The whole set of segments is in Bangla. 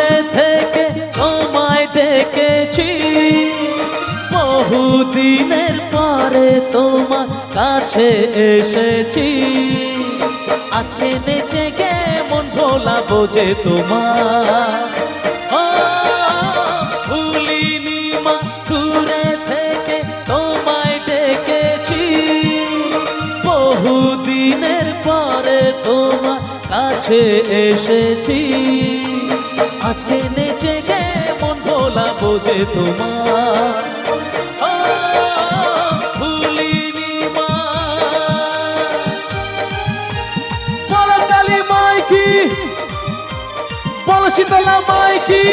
দূরে থেকে তোমায় ডেকেছি, বহুদিনের পরে তোমার কাছে এসেছি। আজকে নেচে গে মন ভোলাবো যে তোমার, ভুলিনি মা দূরে থেকে তোমায় ডেকেছি, বহুদিনের পরে তোমার কাছে এসেছি। আজকে নেচে গে মন ভোলাবো যে তোমার, ভুলিনি মা। বলো কালী মাই কি, বলো শীতলা মাই কি,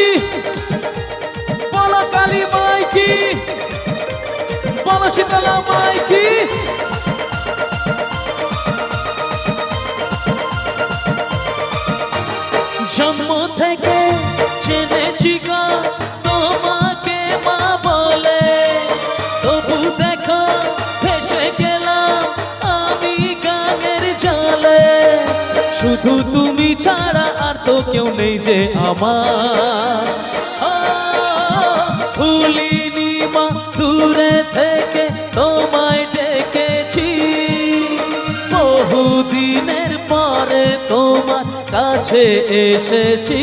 বলো কালী মাই কি, বলো শীতলা মাই কি। জন্ম থেকে জেনেছি গো তোমাকে মা বলে, তবু দেখো ভেসে গেলাম আমি গানের জলে। শুধু তুমি ছাড়া আর তো কেউ নেই যে আমার, ভুলিনি মা দূরে থেকে তোমায় ডেকেছি, বহুদিনের পরে তোমার কাছে এসেছি।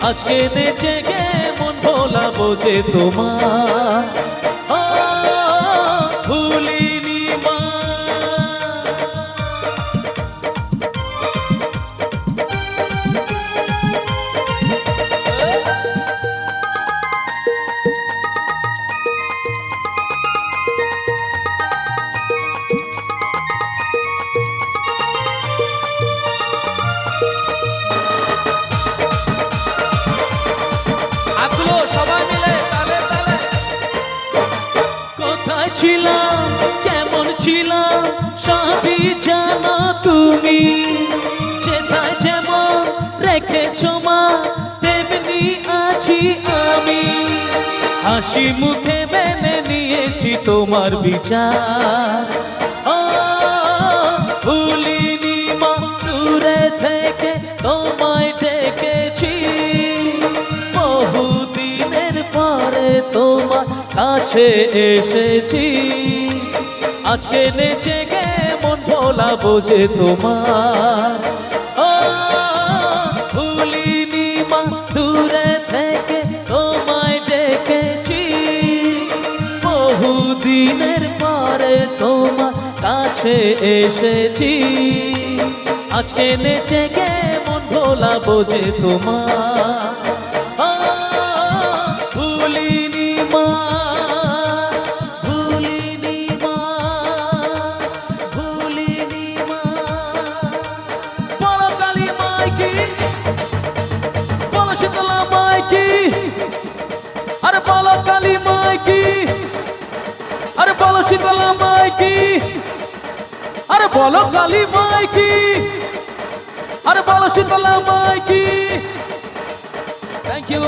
আজকে নেচে গে মন ভোলাবো যে তোমার, ভুলিনি মা। সবাই মিলে তালে তালে। কোথায় ছিলাম কেমন ছিলাম সবই জানো তুমি, যেথায় যেমন রেখেছ মা তেমনি আছি আমি। হাসি মুখে মেনে নিয়েছি তোমার বিচার, ভুলিনি মা দূরে থেকে তোমায় ডেকেছি, বহুদিনের পরে তোমার কাছে এসেছি। আজকে নেচে গে মন ভোলাবো যে তোমার, ভুলিনি মা দূরে থেকে তোমায় ডেকেছি, বহুদিনের পরে তোমার কাছে এসেছি। আজকে নেচে গে মন ভোলাবো যে তোমার, ভুলিনি মা, ভুলিনি মা, ভুলিনি মা। বলো কালী মাই কি, বলো শীতলা মাই কি, আরে বলো কালী মাই কি, আরে বলো শীতলা মাই কি, আরে বলো কালী মাই কি, আরে বলো শীতলা মাই কি। Thank you.